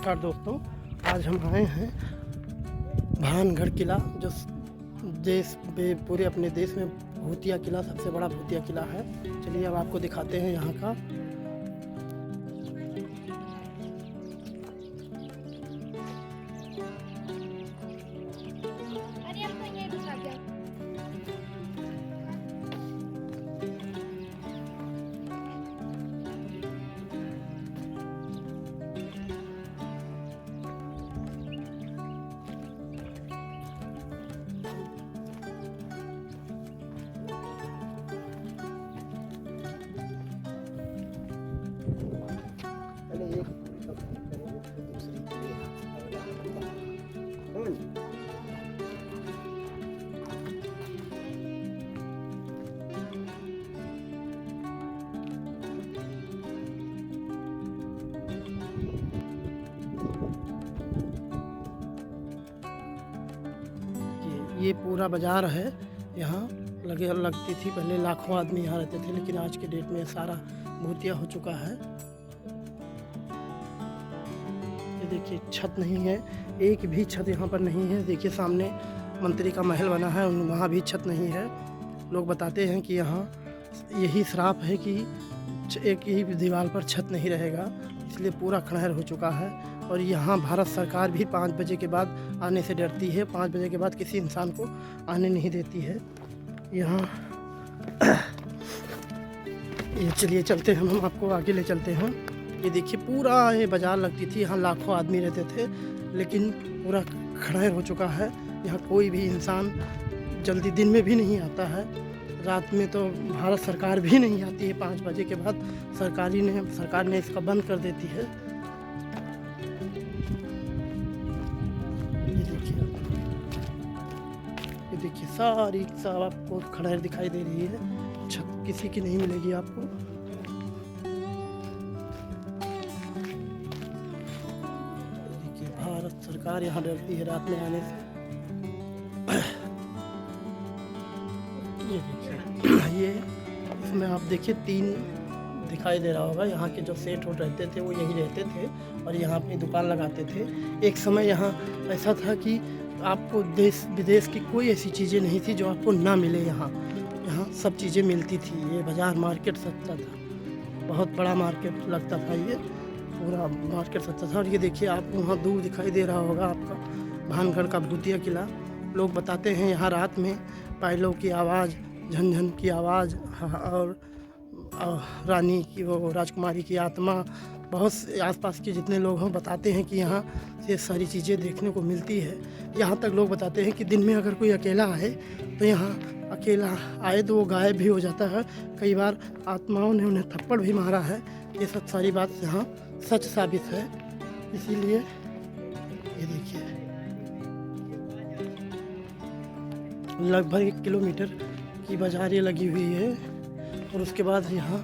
नमस्कार दोस्तों, आज हम आए हैं भानगढ़ किला जो देश में पूरे अपने देश में भूतिया किला सबसे बड़ा भूतिया किला है। चलिए अब आपको दिखाते हैं यहाँ का। अरे अब तो ये रुक गया। ये पूरा बाजार है। यहाँ लगती थी पहले, लाखों आदमी यहाँ रहते थे, लेकिन आज के डेट में सारा भूतिया हो चुका है। ये देखिए छत नहीं है, एक भी छत यहाँ पर नहीं है। देखिए सामने मंत्री का महल बना है, वहाँ भी छत नहीं है। लोग बताते हैं कि यहाँ यही श्राप है कि एक ही दीवार पर छत नहीं रहेगा, इसलिए पूरा खंडहर हो चुका है। और यहाँ भारत सरकार भी 5 बजे के बाद आने से डरती है। 5 बजे के बाद किसी इंसान को आने नहीं देती है यहाँ। ये चलिए चलते हैं, हम आपको आगे ले चलते हैं। ये देखिए पूरा ये बाज़ार लगती थी, यहाँ लाखों आदमी रहते थे, लेकिन पूरा खंडहर हो चुका है। यहाँ कोई भी इंसान जल्दी दिन में भी नहीं आता है, रात में तो भारत सरकार भी नहीं आती है। 5 बजे के बाद सरकार ने इसका बंद कर देती है। ये देखिए सारी सब आपको खंडहर दिखाई दे रही है, छत किसी की नहीं मिलेगी आपको। देखिए भारत सरकार यहाँ डरती है रात में आने से। ये देखिए ये इसमें आप देखिए 3 दिखाई दे रहा होगा। यहाँ के जो सेठ हो रहते थे वो यही रहते थे और यहाँ अपनी दुकान लगाते थे। एक समय यहाँ ऐसा था कि आपको देश विदेश की कोई ऐसी चीज़ें नहीं थी जो आपको ना मिले। यहाँ सब चीज़ें मिलती थी। ये बाज़ार मार्केट सस्ता था, बहुत बड़ा मार्केट लगता था, ये पूरा मार्केट सस्ता था। और ये देखिए आपको वहाँ दूर दिखाई दे रहा होगा आपका भानगढ़ का भूतिया किला। लोग बताते हैं यहाँ रात में पायलों की आवाज़, झनझन की आवाज़ और रानी की, वो राजकुमारी की आत्मा, बहुत आसपास के जितने लोग हैं बताते हैं कि यहाँ से सारी चीज़ें देखने को मिलती है। यहाँ तक लोग बताते हैं कि दिन में अगर कोई अकेला आए तो यहाँ अकेला आए तो वो गायब भी हो जाता है। कई बार आत्माओं ने उन्हें थप्पड़ भी मारा है। ये सब सारी बात यहाँ सच साबित है। इसीलिए ये देखिए लगभग 1 किलोमीटर की बाजार ये लगी हुई है। और उसके बाद यहाँ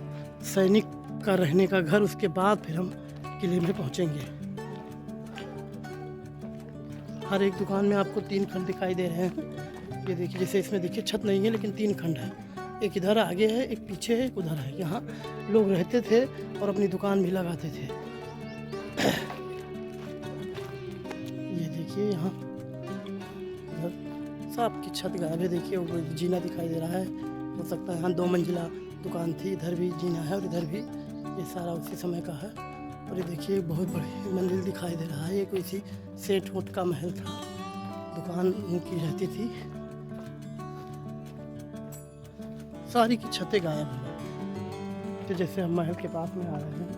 सैनिक का रहने का घर, उसके बाद फिर हम किले में पहुँचेंगे। हर एक दुकान में आपको 3 खंड दिखाई दे रहे हैं। ये देखिए जैसे इसमें देखिए छत नहीं है, लेकिन 3 खंड है। एक इधर आगे है, एक पीछे है, एक उधर है। यहाँ लोग रहते थे और अपनी दुकान भी लगाते थे। ये देखिए यहाँ सबकी छत गायब है। देखिए वो जीना दिखाई दे रहा है, हो सकता है यहाँ 2 मंजिला दुकान थी। इधर भी जीना है और इधर भी, ये सारा उसी समय का है। और ये देखिए बहुत बड़ी मंदिर दिखाई दे रहा है। ये कोई सी सेठ वोट का महल था, दुकान उनकी रहती थी। सारी की छतें गायब हैं। तो जैसे हम महल के पास में आ रहे हैं,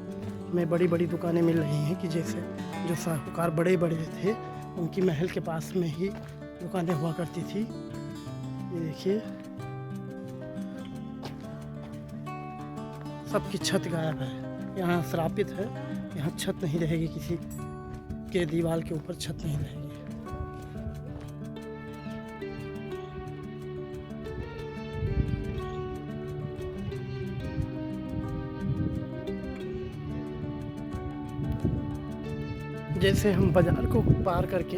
हमें बड़ी बड़ी दुकानें मिल रही हैं कि जैसे जो साहूकार बड़े बड़े थे उनकी महल के पास में ही दुकानें हुआ करती थी। ये देखिए सबकी छत गायब है। यहाँ श्रापित है, यहाँ छत नहीं रहेगी, किसी के दीवार के ऊपर छत नहीं रहेगी। जैसे हम बाजार को पार करके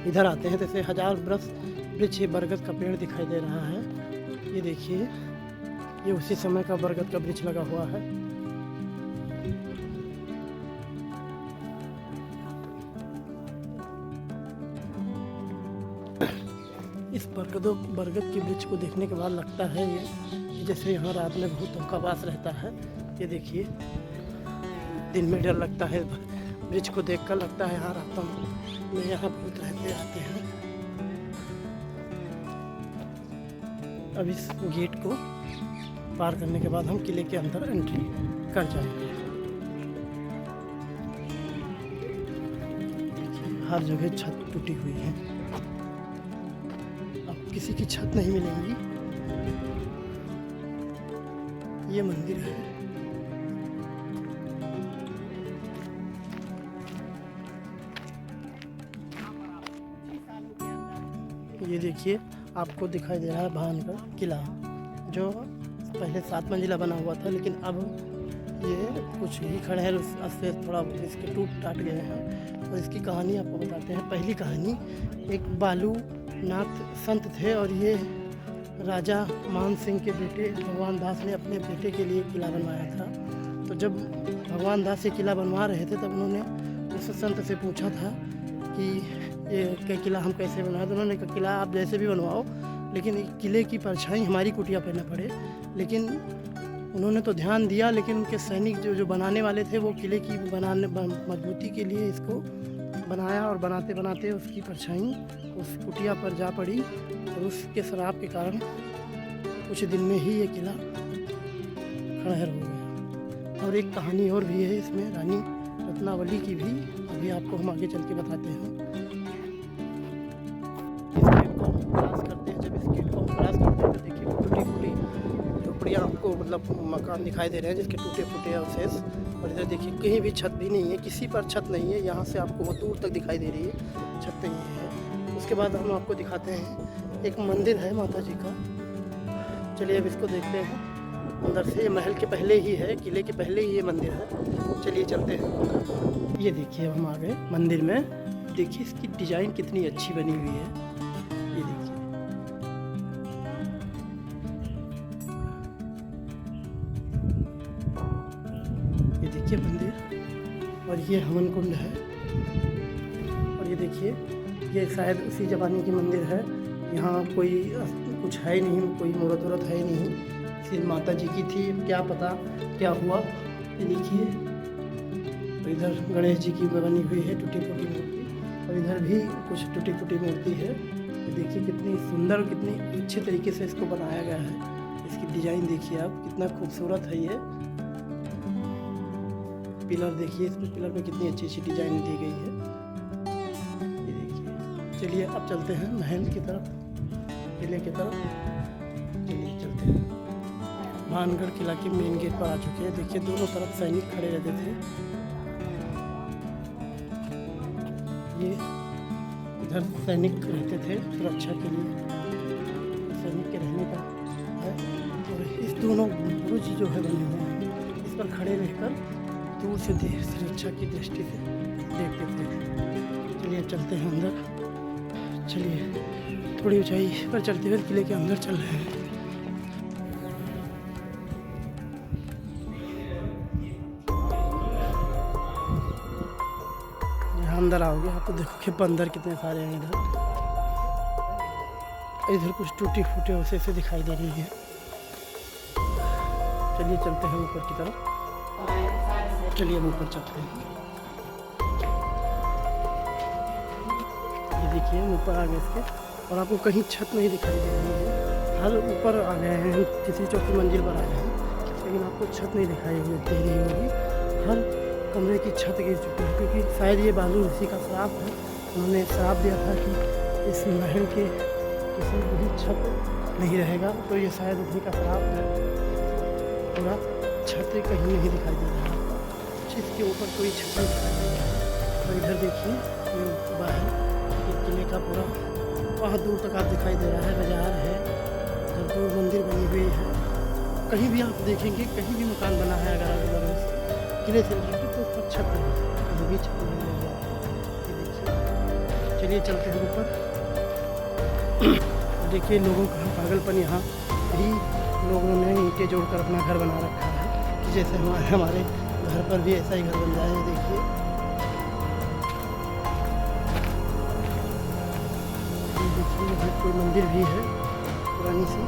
इधर आते हैं, जैसे 1000 वृक्ष बरगद का पेड़ दिखाई दे रहा है। ये देखिए ये उसी समय का बरगद का वृक्ष लगा हुआ है। इस बरगद के वृक्ष को देखने के बाद लगता है ये कि जैसे यहाँ रात में भूतों का वास रहता है। ये देखिए, दिन में डर लगता है, वृक्ष को देखकर लगता है यहाँ रातों में यहाँ भूत रहते आते हैं। अब इस गेट को पार करने के बाद हम किले के अंदर एंट्री कर जाएंगे। हर जगह छत टूटी हुई है, अब किसी की छत नहीं मिलेंगी। ये मंदिर है। ये देखिए, आपको दिखाई दे रहा है भानगढ़ किला, जो पहले 7 मंजिला बना हुआ था, लेकिन अब ये कुछ ही खड़े हैं, उससे थोड़ा इसके टूट टाट गए हैं। और इसकी कहानी आपको बताते हैं। पहली कहानी, एक बालूनाथ संत थे और ये राजा मान सिंह के बेटे भगवान दास ने अपने बेटे के लिए किला बनवाया था। तो जब भगवान दास ये किला बनवा रहे थे, तब उन्होंने उस संत से पूछा था कि ये किला हम कैसे बनवाएं। तो उन्होंने कहा, किला आप जैसे भी बनवाओ, लेकिन किले की परछाई हमारी कुटिया पर न पड़े। लेकिन उन्होंने तो ध्यान दिया, लेकिन उनके सैनिक जो बनाने वाले थे, वो किले की मजबूती के लिए इसको बनाया, और बनाते बनाते उसकी परछाई उस कुटिया पर जा पड़ी, और उसके श्राप के कारण कुछ दिन में ही ये किला खंडहर हो गया। और एक कहानी और भी है इसमें, रानी रत्नावली की भी, अभी आपको हम आगे चल के बताते हैं। इस गेट को हम क्रॉस करते हैं, जब इस गेट को हम क्रॉस करते हैं तो देखिए टूटी फूटी झोपड़ियाँ आपको, मतलब मकान दिखाई दे रहे हैं जिसके टूटे फूटे अवशेष। और इधर देखिए, कहीं भी छत भी नहीं है, किसी पर छत नहीं है। यहाँ से आपको वो दूर तक दिखाई दे रही है, छत नहीं है। उसके बाद हम आपको दिखाते हैं एक मंदिर है माता जी का। चलिए अब इसको देखते हैं अंदर से। ये महल के पहले ही है, किले के पहले ही ये मंदिर है। चलिए चलते हैं। ये देखिए, अब हम आ गए मंदिर में। देखिए इसकी डिज़ाइन कितनी अच्छी बनी हुई है। ये देखिए, ये देखिए मंदिर, और ये हवन कुंड है। और ये देखिए, ये शायद उसी ज़माने की मंदिर है। यहाँ कोई कुछ है ही नहीं, कोई मूर्त वूर्त है ही नहीं, सिर्फ माता जी की थी। क्या पता क्या हुआ। ये देखिए, और इधर गणेश जी की बनी हुई है टूटी फूटी मूर्ति, और इधर भी कुछ टूटी फूटी मूर्ति है। ये देखिए कितनी सुंदर, कितनी अच्छे तरीके से इसको बनाया गया है। इसकी डिज़ाइन देखिए आप, कितना खूबसूरत है ये। पिलर देखिए, इसमें पिलर में कितनी अच्छी अच्छी डिज़ाइन दी गई है। ये देखिए। चलिए अब चलते हैं महल की तरफ, किले की तरफ। चलिए चलते हैं। भानगढ़ किला के मेन गेट पर आ चुके हैं। देखिए दोनों तरफ सैनिक खड़े रहते थे। ये इधर सैनिक रहते थे सुरक्षा के लिए, सैनिक के रहने का है। और इस दोनों बुर्ज जो है बने हुए हैं, इस पर खड़े रहकर दूर से सुरक्षा की दृष्टि से देखते थे। चलिए चलते हैं अंदर। चलिए थोड़ी ऊंचाई पर चलते हुए किले के अंदर चल रहे हैं। यहाँ अंदर आओगे आपको देखोगे बंदर कितने सारे हैं। इधर कुछ टूटी फूटे उसे से दिखाई दे रही है। चलिए चलते हैं ऊपर की तरफ। चलिए हम ऊपर चलते हैं। ये देखिए हम ऊपर आ गए इसके, और आपको कहीं छत नहीं दिखाई दे रही है। हर ऊपर आ गए हैं, किसी चौथी मंजिल पर आए हैं, लेकिन आपको छत नहीं दिखाई दे रही होगी। हर कमरे की छत गिर चुकी है, क्योंकि शायद ये बालू ऋषि का श्राप है। उन्होंने श्राप दिया था कि इस महल के किसी भी छत नहीं रहेगा, तो ये शायद उसी का श्राप है। पूरा छत कहीं नहीं दिखाई दे रहा है, इसके ऊपर कोई छत नहीं दिखाई दे रहा है। और इधर देखिए ये बाहर किले का पूरा वहाँ दूर तक आप दिखाई दे रहा है, बाजार है, इधर दूर मंदिर बनी हुई है। कहीं भी आप देखेंगे, कहीं भी मकान बना है अगर किले से तो उस पर छत नहीं, कहीं भी छत नहीं लगी। ये देखिए, चलिए चलते हैं ऊपर। देखिए लोगों का पागलपन, यहाँ भी लोगों ने ईंटें जोड़कर अपना घर बना रखा है, कि जैसे हमारे घर पर भी ऐसा ही घर बन जाए। देखिए ये देखिए यहाँ कोई मंदिर भी है पुरानी सी।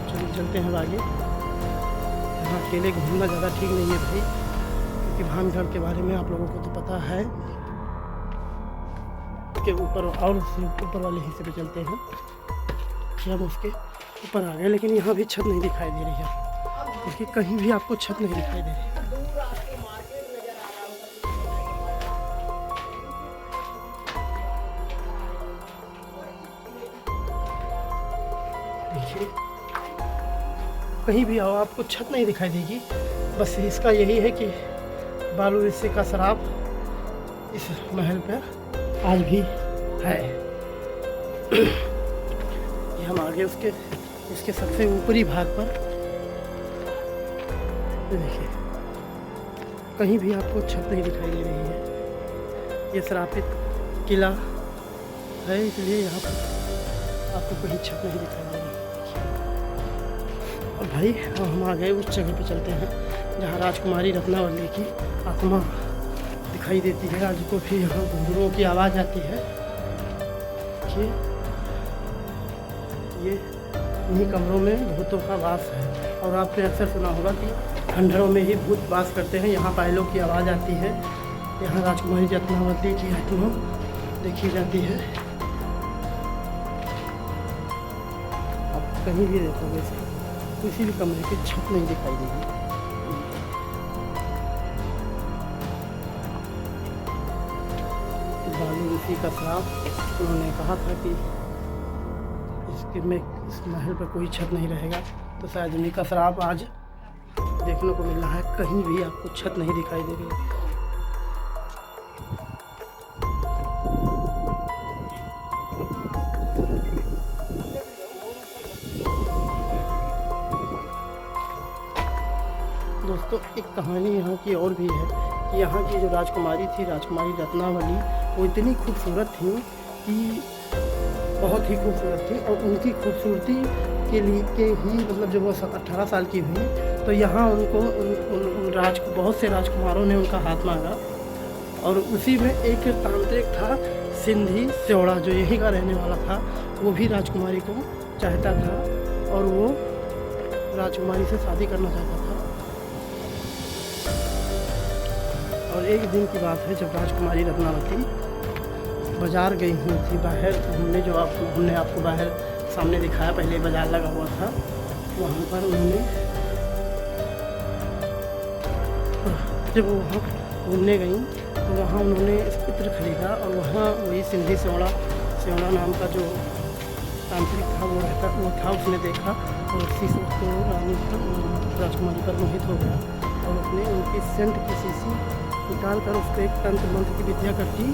चलिए चलते हैं आगे। यहाँ अकेले घूमना ज़्यादा ठीक नहीं है भाई, क्योंकि भानगढ़ के बारे में आप लोगों को तो पता है के ऊपर और ऊपर वाले हिस्से पे चलते हैं कि हम उसके ऊपर आ गए, लेकिन यहाँ भी छत नहीं दिखाई दे रही है, क्योंकि कहीं भी आपको छत नहीं दिखाई दे रही। देखिए कहीं भी आओ आपको छत नहीं दिखाई देगी। बस इसका यही है कि बालू रिस्से का शराब इस महल पर आज भी है। ये हम आगे इसके सबसे ऊपरी भाग पर देखिए, कहीं भी आपको छत नहीं दिखाई दे रही है। ये श्रापित किला है, इसलिए यहाँ पर आपको कहीं छत नहीं दिखाई दे रही। और भाई हम आ गए उस जगह पे चलते हैं जहाँ राजकुमारी रत्नावली की आत्मा दिखाई देती है। आज को भी यहाँ घुंघरुओं की आवाज़ आती है कि ये इन्हीं कमरों में भूतों का वास है। और आपने अक्सर सुना होगा कि खंडरों में ही भूत वास करते हैं। यहाँ पायलों की आवाज़ आती है, यहाँ राजकुमारी रत्नावली की आत्मा देखी जाती है। आप कहीं भी देखोगे किसी भी कमरे की छत नहीं दिखाई देगी। बालू ऋषि का श्राप, उन्होंने कहा था कि इस महल पर कोई छत नहीं रहेगा, तो शायद उन्हीं का श्राप आज देखने को मिल रहा है। कहीं भी आपको छत नहीं दिखाई दे रही है। दोस्तों एक कहानी यहाँ की और भी है कि यहाँ की जो राजकुमारी थी, राजकुमारी रत्नावली, वो इतनी खूबसूरत थी कि बहुत ही खूबसूरत थी। और उनकी खूबसूरती के ही मतलब जब वो 18 साल की हुई तो यहाँ उनको बहुत से राजकुमारों ने उनका हाथ मांगा। और उसी में एक तांत्रिक था सिंधी सेवड़ा, जो यहीं का रहने वाला था, वो भी राजकुमारी को चाहता था और वो राजकुमारी से शादी करना चाहता था। और एक दिन की बात है जब राजकुमारी रत्नावती बाज़ार गई हुई थी बाहर घूमने, जो हमने आपको बाहर सामने दिखाया, पहले बाज़ार लगा हुआ था, वहाँ पर उन्होंने जब वो वहाँ घूमने गई तो वहाँ उन्होंने इत्र खरीदा। और वहाँ वही सिंधी सेवड़ा नाम का जो तांत्रिक था वो था, उसने देखा और उसी से उसको राजकुमारी पर मोहित हो गया। और उसने उनकी सेंट की शीशी निकाल कर उसको एक तंत्र मंत्र की विद्या कर दी,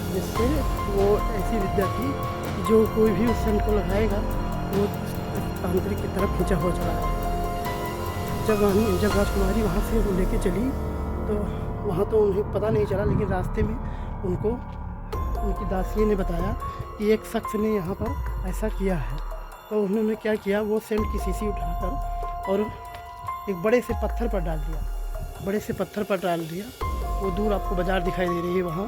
जिससे वो ऐसी विद्या थी कि जो कोई भी उस सेंट को लगाएगा वो तांत्रिक की तरफ खींचा हो चला है। जब राजकुमारी वहाँ से वो लेके चली तो वहाँ तो उन्हें पता नहीं चला, लेकिन रास्ते में उनको उनकी दासी ने बताया कि एक शख्स ने यहाँ पर ऐसा किया है। तो उन्होंने क्या किया, वो सेंट की शीशी उठाकर और एक बड़े से पत्थर पर डाल दिया। वो दूर आपको बाज़ार दिखाई दे रही है वहाँ,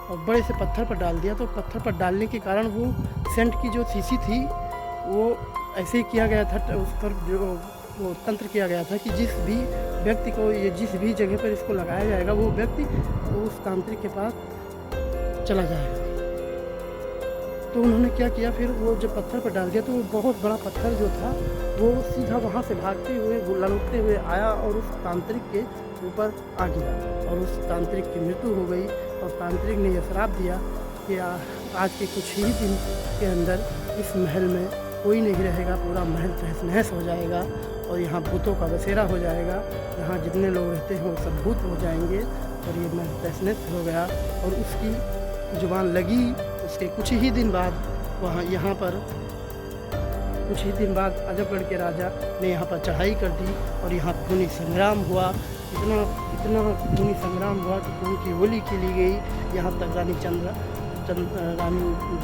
और बड़े से पत्थर पर डाल दिया। तो पत्थर पर डालने के कारण वो सेंट की जो शीशी थी वो ऐसे ही किया गया था, उस पर जो वो तंत्र किया गया था कि जिस भी व्यक्ति को ये जिस भी जगह पर इसको लगाया जाएगा वो व्यक्ति उस तांत्रिक के पास चला जाएगा। तो उन्होंने क्या किया, फिर वो जब पत्थर पर डाल दिया तो वो बहुत बड़ा पत्थर जो था वो सीधा वहाँ से भागते हुए ललकते हुए आया और उस तांत्रिक के ऊपर आ गिरा और उस तांत्रिक की मृत्यु हो गई। और तांत्रिक ने यह श्राप दिया कि आज के कुछ ही दिन के अंदर इस महल में कोई नहीं रहेगा, पूरा महल तहस नहस हो जाएगा और यहाँ भूतों का बसेरा हो जाएगा। यहाँ जितने लोग रहते हैं वो सब भूत हो जाएंगे। और ये महल तहस नहस हो गया और उसकी जुबान लगी। उसके कुछ ही दिन बाद यहाँ पर कुछ ही दिन बाद अजबगढ़ के राजा ने यहाँ पर चढ़ाई कर दी और यहाँ खूनी संग्राम हुआ। इतना खूनी संग्राम हुआ कि खून की होली खेली गई। यहाँ तक रानी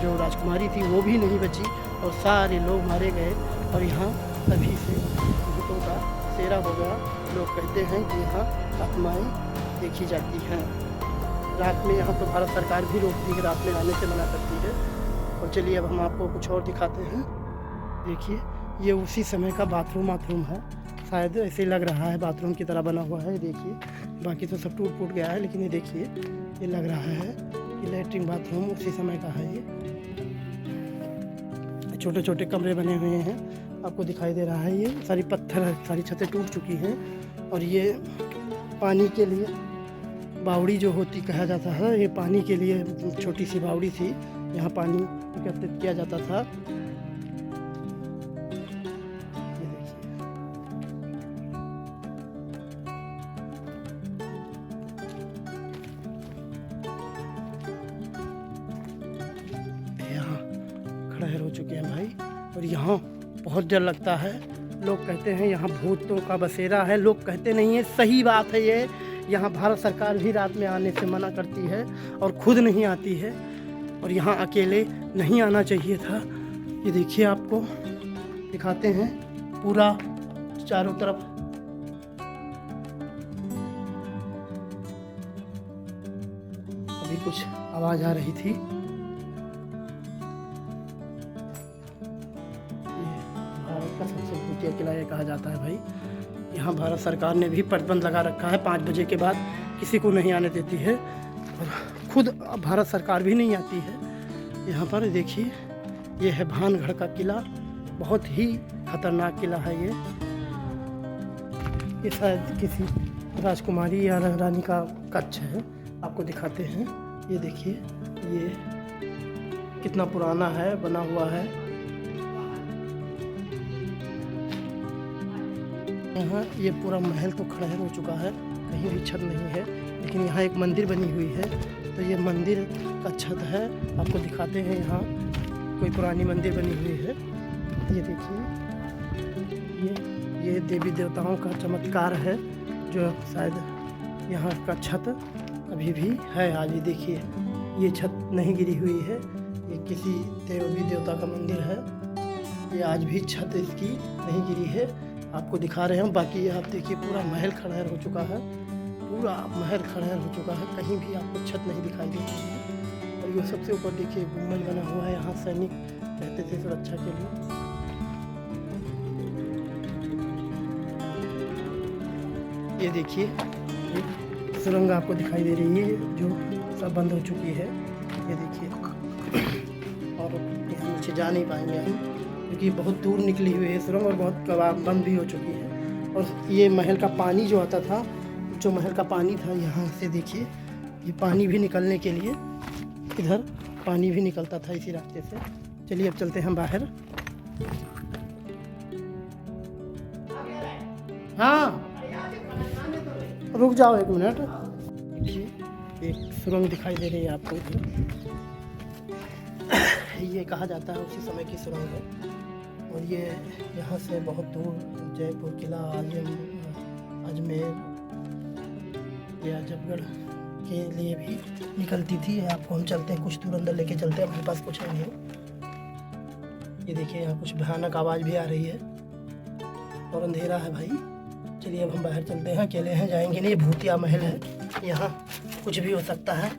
जो राजकुमारी थी वो भी नहीं बची और सारे लोग मारे गए। और यहाँ तभी से भूतों का सेरा हो गया। लोग कहते हैं कि यहाँ आत्माएं देखी जाती हैं। रात में यहाँ तो भारत सरकार भी रोकती है, रात में आने से मना करती है। और चलिए अब हम आपको कुछ और दिखाते हैं। देखिए ये उसी समय का बाथरूम है, शायद ऐसे लग रहा है बाथरूम की तरह बना हुआ है। देखिए बाकी तो सब टूट गया है, लेकिन ये देखिए ये लग रहा है कि लैट्रिन बाथरूम उसी समय का है। ये छोटे छोटे कमरे बने हुए हैं, आपको दिखाई दे रहा है। ये सारी पत्थर है, सारी छतें टूट चुकी हैं। और ये पानी के लिए बावड़ी जो होती कहा जाता है, ये पानी के लिए छोटी सी बावड़ी थी, यहाँ पानी एकत्रित किया जाता था। ये देखिए यहाँ खड़े हो चुके हैं भाई। और यहाँ बहुत डर लगता है। लोग कहते हैं यहाँ भूतों का बसेरा है, लोग कहते नहीं है, सही बात है। ये यहाँ भारत सरकार भी रात में आने से मना करती है और खुद नहीं आती है। और यहाँ अकेले नहीं आना चाहिए था। ये देखिए आपको दिखाते हैं पूरा चारों तरफ। अभी कुछ आवाज़ आ रही थी। भारत का सबसे भूतिया किला ये कहा जाता है भाई। यहाँ भारत सरकार ने भी प्रतिबंध लगा रखा है, 5 बजे के बाद किसी को नहीं आने देती है। और खुद भारत सरकार भी नहीं आती है यहाँ पर। देखिए ये है भानगढ़ का किला, बहुत ही खतरनाक किला है ये शायद किसी राजकुमारी या रानी का कच्छ है। आपको दिखाते हैं, ये देखिए ये कितना पुराना है, बना हुआ है। यहाँ ये पूरा महल तो खंडहर हो चुका है, कहीं भी छत नहीं है, लेकिन यहाँ एक मंदिर बनी हुई है। तो ये मंदिर का छत है, आपको दिखाते हैं। यहाँ कोई पुरानी मंदिर बनी हुई है। ये देखिए ये देवी देवताओं का चमत्कार है, जो शायद यहाँ का छत अभी भी है आज। ये देखिए ये छत नहीं गिरी हुई है, ये किसी देवी देवता का मंदिर है। ये आज भी छत इसकी नहीं गिरी है, आपको दिखा रहे हैं। बाकी आप देखिए पूरा महल खंडहर हो चुका है, पूरा महल खंडहर हो चुका है, कहीं भी आपको छत नहीं दिखाई देती है। और ये सबसे ऊपर देखिए गुम्बद बना हुआ है, यहाँ सैनिक रहते थे सुरक्षा के लिए। ये देखिए सुरंग आपको दिखाई दे रही है, जो सब बंद हो चुकी है। ये देखिए और यहाँ नीचे जा नहीं पाएंगे हम, क्योंकि बहुत दूर निकली हुई है सुरंग और बहुत बंद भी हो चुकी है। और ये महल का पानी जो आता था, जो महल का पानी था, यहाँ से देखिए ये पानी भी निकलने के लिए इधर पानी भी निकलता था इसी रास्ते से। चलिए अब चलते हैं बाहर। हाँ रुक जाओ 1 मिनट। देखिए एक सुरंग दिखाई दे रही है आपको इधर, ये कहा जाता है उसी समय की सुरंग है। और ये यहाँ से बहुत दूर जयपुर किला, अजमेर या आजमगढ़ के लिए भी निकलती थी। आपको हम चलते हैं, कुछ दूर अंदर लेके चलते हैं, हमारे पास कुछ है नहीं। ये देखिए यहाँ कुछ भयानक आवाज़ भी आ रही है और अंधेरा है भाई। चलिए अब हम बाहर चलते हैं, अकेले हैं जाएंगे नहीं, भूतिया महल है, यहाँ कुछ भी हो सकता है।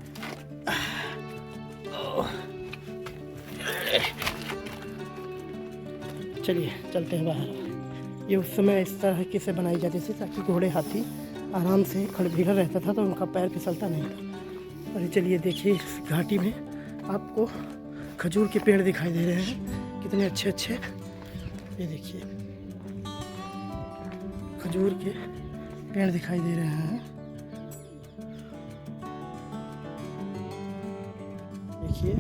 चलिए चलते हैं बाहर। ये उस समय इस तरह की से बनाई जाती थी ताकि घोड़े हाथी आराम से खड़बीड़ा रहता था, तो उनका पैर फिसलता नहीं था। और चलिए देखिए इस घाटी में आपको खजूर के पेड़ दिखाई दे रहे हैं, कितने अच्छे अच्छे। ये देखिए खजूर के पेड़ दिखाई दे रहे हैं। देखिए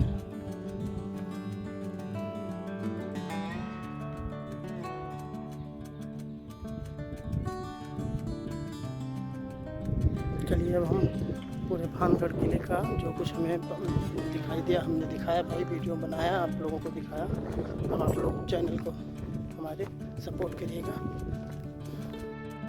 चलिए अब हम पूरे भानगढ़ किले का जो कुछ हमें दिखाई दिया, हमने दिखाया भाई, वीडियो बनाया, आप लोगों को दिखाया। अब आप लोग चैनल को हमारे सपोर्ट करिएगा।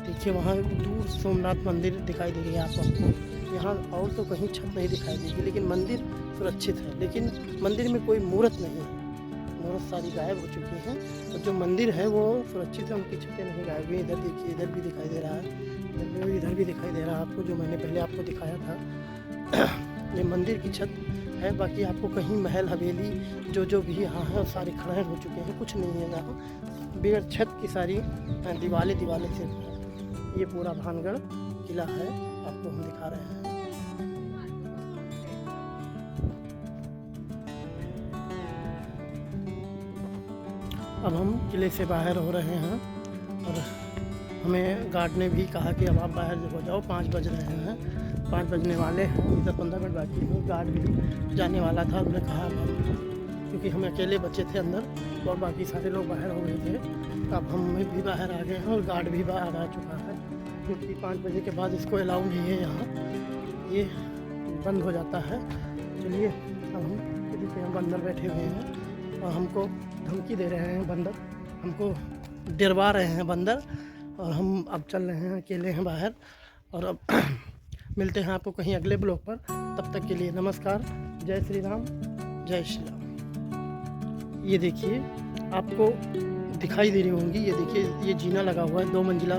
देखिए वहाँ दूर सोमनाथ मंदिर दिखाई दे रही है आपको। यहाँ और तो कहीं छत नहीं दिखाई देगी, लेकिन मंदिर सुरक्षित है। लेकिन मंदिर में कोई मूर्त नहीं है, मूर्त सारी गायब हो चुकी हैं। और जो मंदिर है वो सुरक्षित है, उनकी छतें नहीं गायब हुई। इधर देखिए, इधर भी दिखाई दे रहा है, इधर भी दिखाई दे रहा है आपको, जो मैंने पहले आपको दिखाया था। ये मंदिर की छत है। बाकी आपको कहीं महल हवेली जो भी यहाँ है सारे खंडहर हो चुके हैं, कुछ नहीं है यहाँ। बगैर छत की सारी दीवारें सिर्फ है। ये पूरा भानगढ़ किला है, आपको हम दिखा रहे हैं। अब हम किले से बाहर हो रहे हैं और हमें गार्ड ने भी कहा कि अब आप बाहर हो जाओ, 5 बज रहे हैं, 5 बजने वाले हैं, इधर 15 मिनट बाकी है। गार्ड भी जाने वाला था, उन्होंने कहा क्योंकि हम अकेले बच्चे थे अंदर और बाकी सारे लोग बाहर हो गए थे। अब हम भी बाहर आ गए हैं और गार्ड भी बाहर आ चुका है, क्योंकि 5 बजे के बाद इसको अलाउ नहीं है, यहाँ ये बंद हो जाता है। चलिए अब हम किले के हम अंदर बैठे हुए हैं और हमको धमकी दे रहे हैं बंदर, हमको डरवा रहे हैं बंदर, और हम अब चल रहे हैं, अकेले हैं बाहर। और अब मिलते हैं आपको कहीं अगले ब्लॉग पर। तब तक के लिए नमस्कार, जय श्री राम, जय श्री राम। ये देखिए, आपको दिखाई दे रही होंगी, ये देखिए, ये जीना लगा हुआ है, 2 मंजिला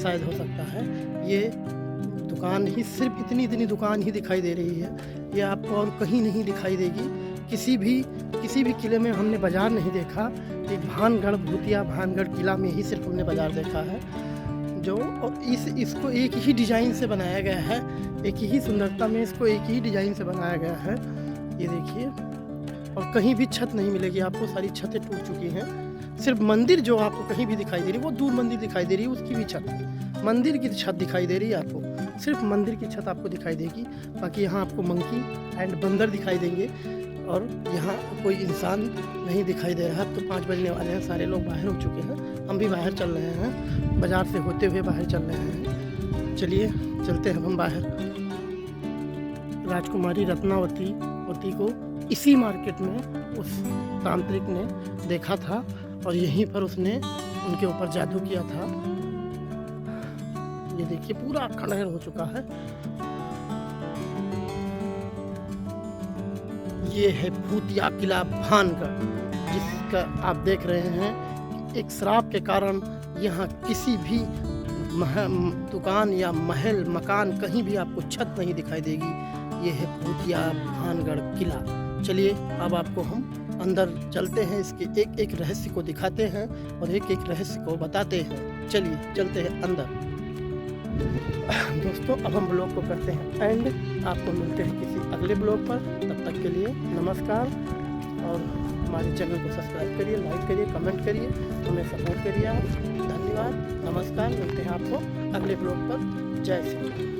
शायद हो सकता है। ये दुकान ही, सिर्फ इतनी दुकान ही दिखाई दे रही है, ये आपको और कहीं नहीं दिखाई देगी। किसी भी किले में हमने बाज़ार नहीं देखा। एक भानगढ़, भूतिया भानगढ़ किला में ही सिर्फ हमने बाज़ार देखा है, जो और इसको एक ही डिज़ाइन से बनाया गया है, एक ही सुंदरता में इसको एक ही डिज़ाइन से बनाया गया है। ये देखिए, और कहीं भी छत नहीं मिलेगी आपको, सारी छतें टूट चुकी हैं। सिर्फ मंदिर जो आपको कहीं भी दिखाई दे रही है, वो दूर मंदिर दिखाई दे रही है, उसकी भी छत, मंदिर की छत दिखाई दे रही है आपको, सिर्फ मंदिर की छत आपको दिखाई देगी। बाकी यहाँ आपको मंकी एंड बंदर दिखाई देंगे और यहाँ कोई इंसान नहीं दिखाई दे रहा है। अब तो 5 बजने वाले हैं, सारे लोग बाहर हो चुके हैं, हम भी बाहर चल रहे हैं, बाज़ार से होते हुए बाहर चल रहे हैं। चलिए चलते हैं हम बाहर। राजकुमारी रत्नावती को इसी मार्केट में उस तांत्रिक ने देखा था और यहीं पर उसने उनके ऊपर जादू किया था। ये देखिए, पूरा खंडहर हो चुका है। ये है भूतिया किला भानगढ़, जिसका आप देख रहे हैं। एक श्राप के कारण यहाँ किसी भी दुकान या महल मकान कहीं भी आपको छत नहीं दिखाई देगी। ये है भूतिया भानगढ़ किला। चलिए अब आपको हम अंदर चलते हैं, इसके एक रहस्य को दिखाते हैं और एक रहस्य को बताते हैं। चलिए चलते हैं अंदर। दोस्तों, अब हम ब्लॉग को करते हैं एंड, आपको मिलते हैं किसी अगले ब्लॉग पर। तब तक के लिए नमस्कार, और हमारे चैनल को सब्सक्राइब करिए, लाइक करिए, कमेंट करिए, हमें सपोर्ट करिए आप। धन्यवाद, नमस्कार, मिलते हैं आपको अगले ब्लॉग पर। जय श्री राम।